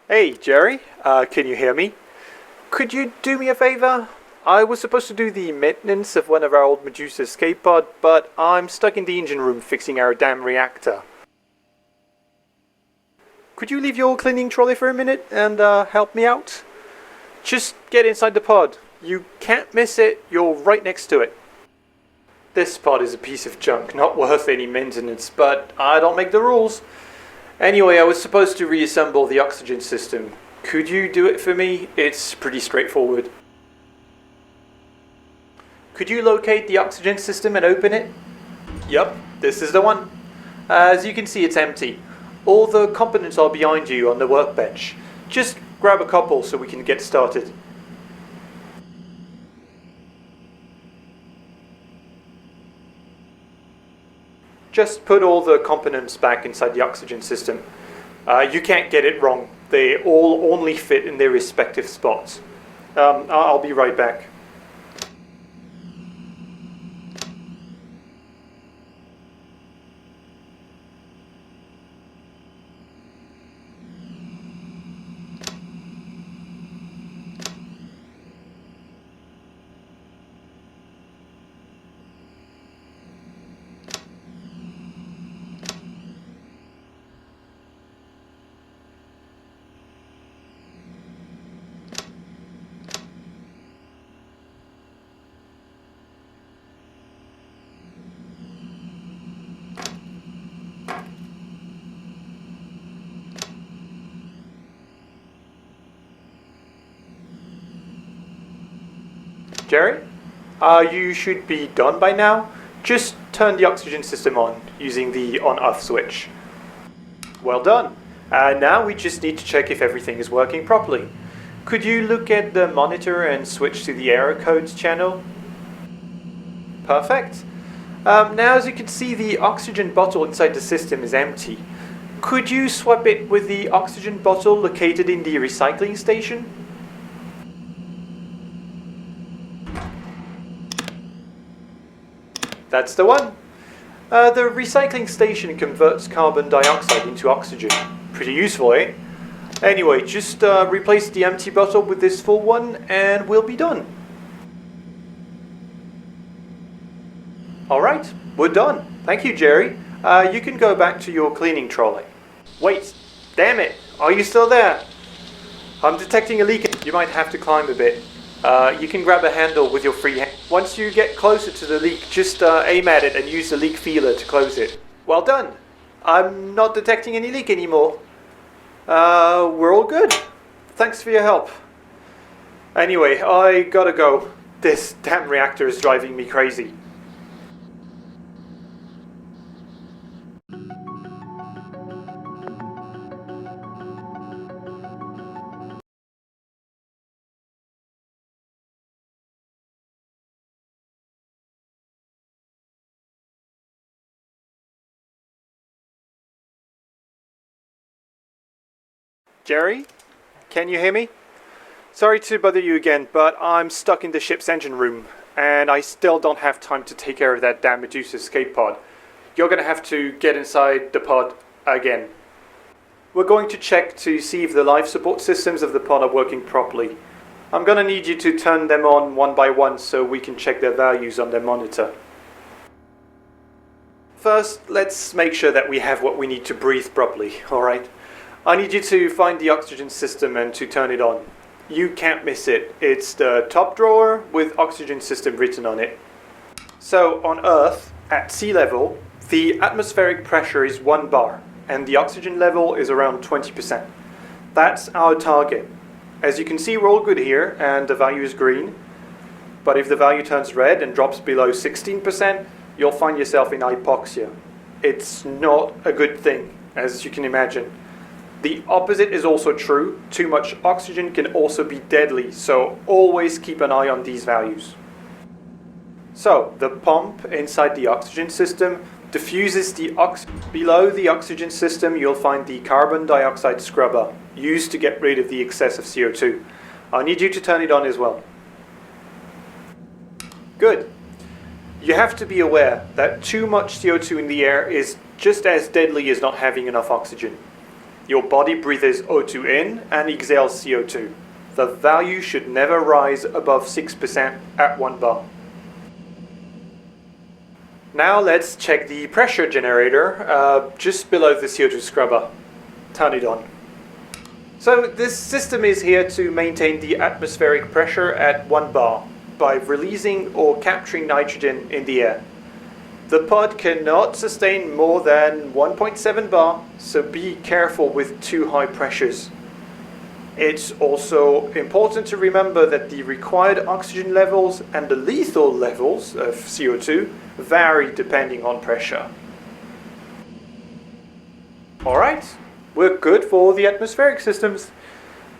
Hey, Jerry, can you hear me? Could you do me a favor? I was supposed to do the maintenance of one of our old Medusa escape pod, but I'm stuck in the engine room fixing our damn reactor. Could you leave your cleaning trolley for a minute and help me out? Just get inside the pod. You can't miss it, you're right next to it. This pod is a piece of junk, not worth any maintenance, but I don't make the rules. Anyway, I was supposed to reassemble the oxygen system. Could you do it for me? It's pretty straightforward. Could you locate the oxygen system and open it? Yup, this is the one. As you can see, it's empty. All the components are behind you on the workbench. Just grab a couple so we can get started. Just put all the components back inside the oxygen system. You can't get it wrong. They all only fit in their respective spots. I'll be right back. Jerry? You should be done by now. Just turn the oxygen system on using the on-off switch. Well done. Now we just need to check if everything is working properly. Could you look at the monitor and switch to the error codes channel? Perfect. Now as you can see, the oxygen bottle inside the system is empty. Could you swap it with the oxygen bottle located in the recycling station? That's the one. The recycling station converts carbon dioxide into oxygen. Pretty useful, eh? Anyway, just replace the empty bottle with this full one and we'll be done. Alright, we're done. Thank you, Jerry. You can go back to your cleaning trolley. Wait, damn it, are you still there? I'm detecting a leak. You might have to climb a bit. You can grab a handle with your free hand. Once you get closer to the leak, just aim at it and use the leak feeler to close it. Well done. I'm not detecting any leak anymore. We're all good. Thanks for your help. Anyway, I gotta go. This damn reactor is driving me crazy. Jerry? Can you hear me? Sorry to bother you again, but I'm stuck in the ship's engine room, and I still don't have time to take care of that damn Medusa escape pod. You're gonna have to get inside the pod again. We're going to check to see if the life support systems of the pod are working properly. I'm gonna need you to turn them on one by one so we can check their values on their monitor. First, let's make sure that we have what we need to breathe properly, alright? I need you to find the oxygen system and to turn it on. You can't miss it. It's the top drawer with oxygen system written on it. So on Earth, at sea level, the atmospheric pressure is 1 bar and the oxygen level is around 20%. That's our target. As you can see, we're all good here and the value is green. But if the value turns red and drops below 16%, you'll find yourself in hypoxia. It's not a good thing, as you can imagine. The opposite is also true. Too much oxygen can also be deadly, so always keep an eye on these values. So, the pump inside the oxygen system diffuses the oxygen. Below the oxygen system, you'll find the carbon dioxide scrubber, used to get rid of the excess of CO2. I need you to turn it on as well. Good. You have to be aware that too much CO2 in the air is just as deadly as not having enough oxygen. Your body breathes O2 in and exhales CO2. The value should never rise above 6% at 1 bar. Now let's check the pressure generator just below the CO2 scrubber. Turn it on. So this system is here to maintain the atmospheric pressure at 1 bar by releasing or capturing nitrogen in the air. The pod cannot sustain more than 1.7 bar, so be careful with too high pressures. It's also important to remember that the required oxygen levels and the lethal levels of CO2 vary depending on pressure. Alright, we're good for the atmospheric systems.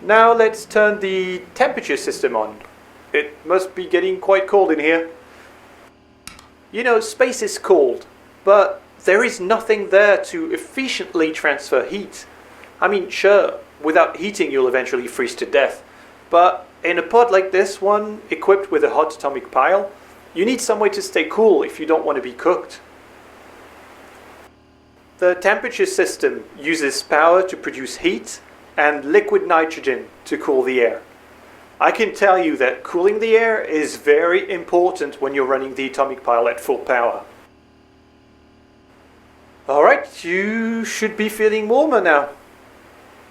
Now let's turn the temperature system on. It must be getting quite cold in here. You know, space is cold, but there is nothing there to efficiently transfer heat. I mean, sure, without heating you'll eventually freeze to death, but in a pod like this one, equipped with a hot atomic pile, you need some way to stay cool if you don't want to be cooked. The temperature system uses power to produce heat and liquid nitrogen to cool the air. I can tell you that cooling the air is very important when you're running the atomic pile at full power. Alright, you should be feeling warmer now.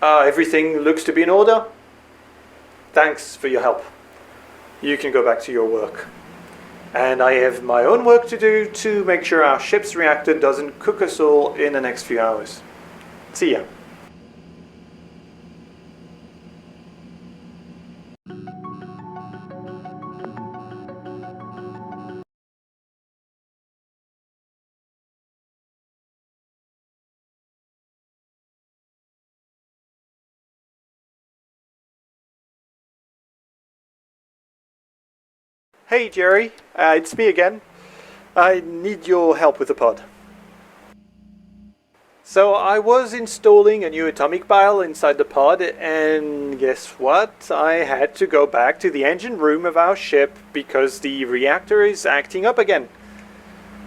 Everything looks to be in order. Thanks for your help. You can go back to your work. And I have my own work to do to make sure our ship's reactor doesn't cook us all in the next few hours. See ya. Hey Jerry, it's me again. I need your help with the pod. So I was installing a new atomic pile inside the pod, and guess what? I had to go back to the engine room of our ship because the reactor is acting up again.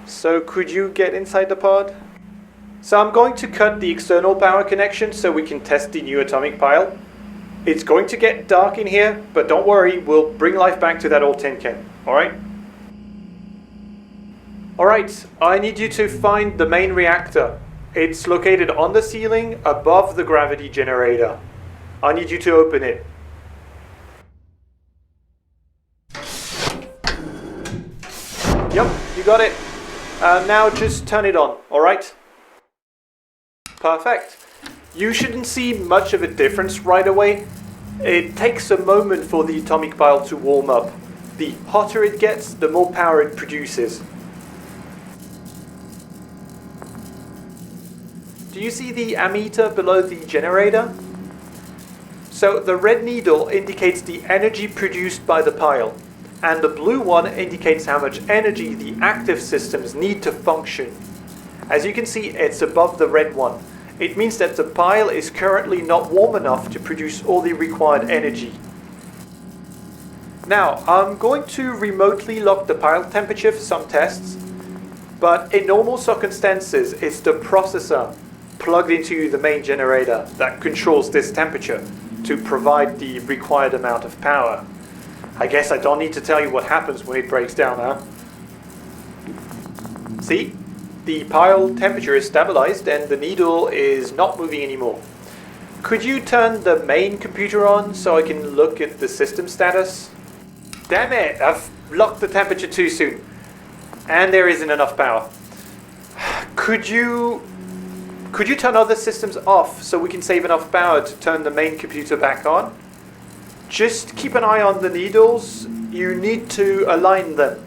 So could you get inside the pod? So I'm going to cut the external power connection so we can test the new atomic pile. It's going to get dark in here, but don't worry, we'll bring life back to that old tin can, alright? Alright, I need you to find the main reactor. It's located on the ceiling above the gravity generator. I need you to open it. Yep, you got it. Now just turn it on, alright? Perfect. You shouldn't see much of a difference right away. It takes a moment for the atomic pile to warm up. The hotter it gets, the more power it produces. Do you see the ammeter below the generator? So the red needle indicates the energy produced by the pile, and the blue one indicates how much energy the active systems need to function. As you can see, it's above the red one. It means that the pile is currently not warm enough to produce all the required energy. Now, I'm going to remotely lock the pile temperature for some tests, but in normal circumstances, it's the processor plugged into the main generator that controls this temperature to provide the required amount of power. I guess I don't need to tell you what happens when it breaks down, huh? See? The pile temperature is stabilized and the needle is not moving anymore. Could you turn the main computer on so I can look at the system status? Damn it, I've locked the temperature too soon. And there isn't enough power. Could you turn other systems off so we can save enough power to turn the main computer back on? Just keep an eye on the needles. You need to align them.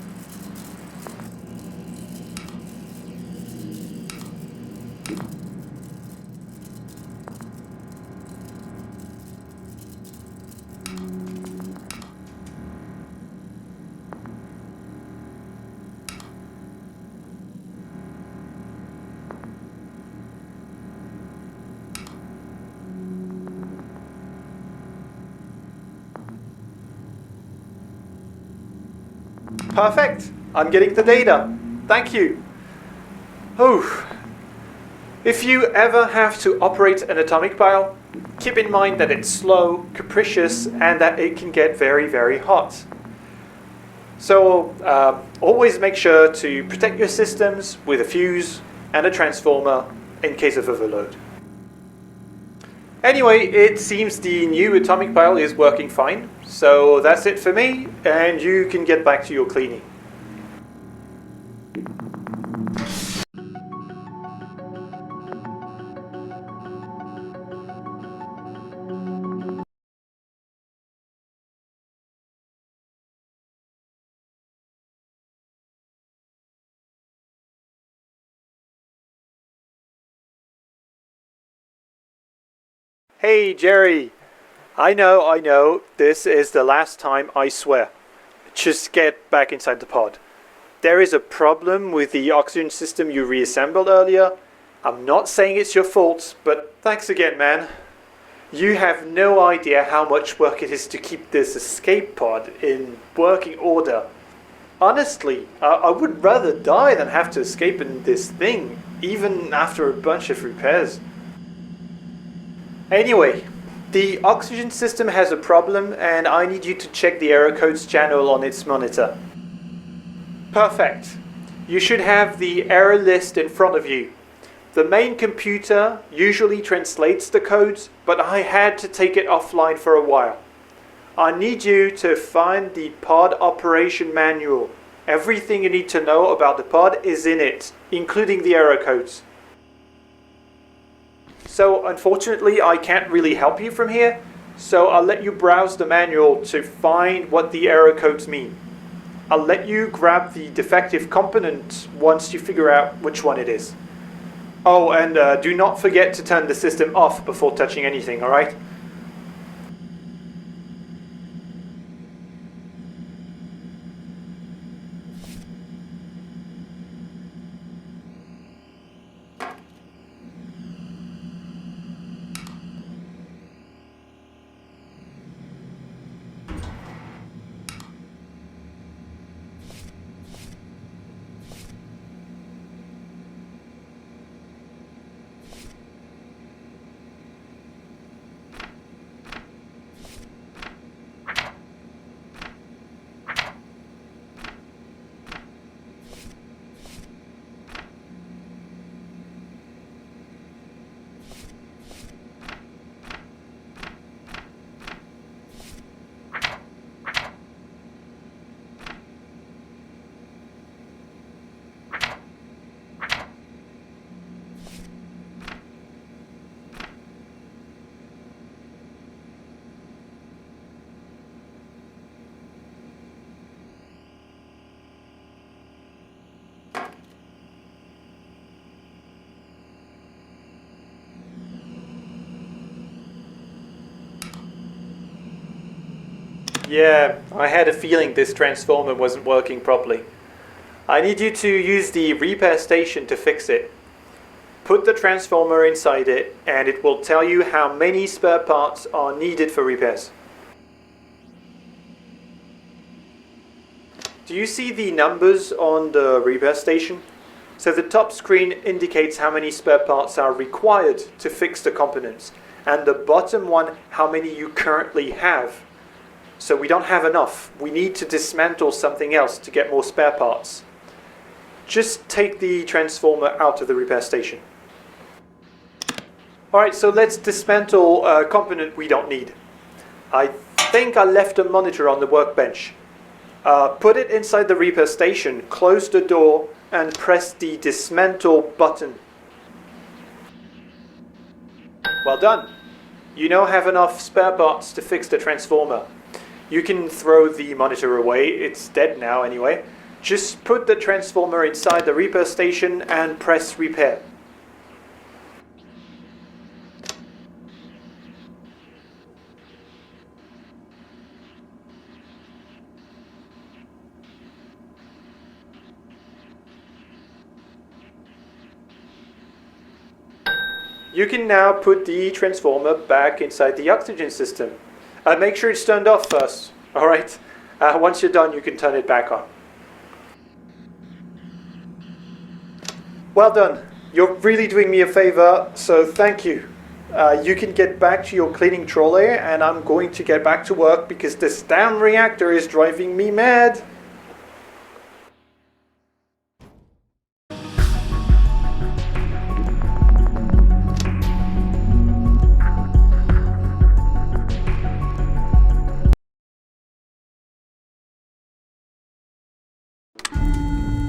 Perfect. I'm getting the data. Thank you. Oh, If you ever have to operate an atomic pile, keep in mind that it's slow, capricious, and that it can get very, very hot. So always make sure to protect your systems with a fuse and a transformer in case of overload. Anyway, it seems the new atomic pile is working fine, so that's it for me, and you can get back to your cleaning. Hey Jerry, I know, this is the last time, I swear. Just get back inside the pod. There is a problem with the oxygen system you reassembled earlier. I'm not saying it's your fault, but thanks again, man. You have no idea how much work it is to keep this escape pod in working order. Honestly, I would rather die than have to escape in this thing, even after a bunch of repairs. Anyway, the oxygen system has a problem and I need you to check the error codes channel on its monitor. Perfect. You should have the error list in front of you. The main computer usually translates the codes, but I had to take it offline for a while. I need you to find the pod operation manual. Everything you need to know about the pod is in it, including the error codes. So unfortunately I can't really help you from here, so I'll let you browse the manual to find what the error codes mean. I'll let you grab the defective component once you figure out which one it is. Oh, and do not forget to turn the system off before touching anything, alright? Yeah, I had a feeling this transformer wasn't working properly. I need you to use the repair station to fix it. Put the transformer inside it and it will tell you how many spare parts are needed for repairs. Do you see the numbers on the repair station? So the top screen indicates how many spare parts are required to fix the components, and the bottom one how many you currently have. So we don't have enough. We need to dismantle something else to get more spare parts. Just take the transformer out of the repair station. Alright, so let's dismantle a component we don't need. I think I left a monitor on the workbench. Put it inside the repair station, close the door, and press the dismantle button. Well done. You now have enough spare parts to fix the transformer. You can throw the monitor away, it's dead now anyway. Just put the transformer inside the repair station and press repair. You can now put the transformer back inside the oxygen system. Make sure it's turned off first, alright? Once you're done, you can turn it back on. Well done. You're really doing me a favor, so thank you. You can get back to your cleaning trolley, and I'm going to get back to work because this damn reactor is driving me mad.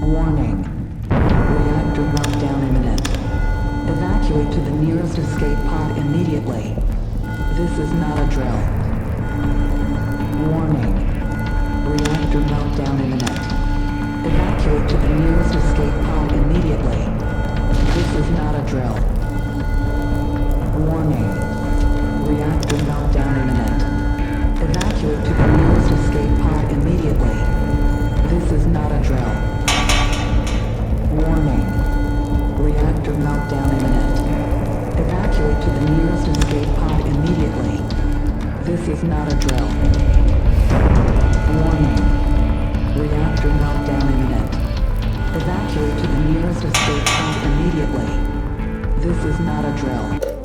Warning. Reactor meltdown imminent. Evacuate to the nearest escape pod immediately. This is not a drill. Warning. Reactor meltdown imminent. Evacuate to the nearest escape pod immediately. This is not a drill. Warning. Reactor meltdown imminent. Evacuate to the nearest escape pod immediately. This is not a drill. Warning. Reactor meltdown imminent. Evacuate to the nearest escape pod immediately. This is not a drill. Warning. Reactor meltdown imminent. Evacuate to the nearest escape pod immediately. This is not a drill.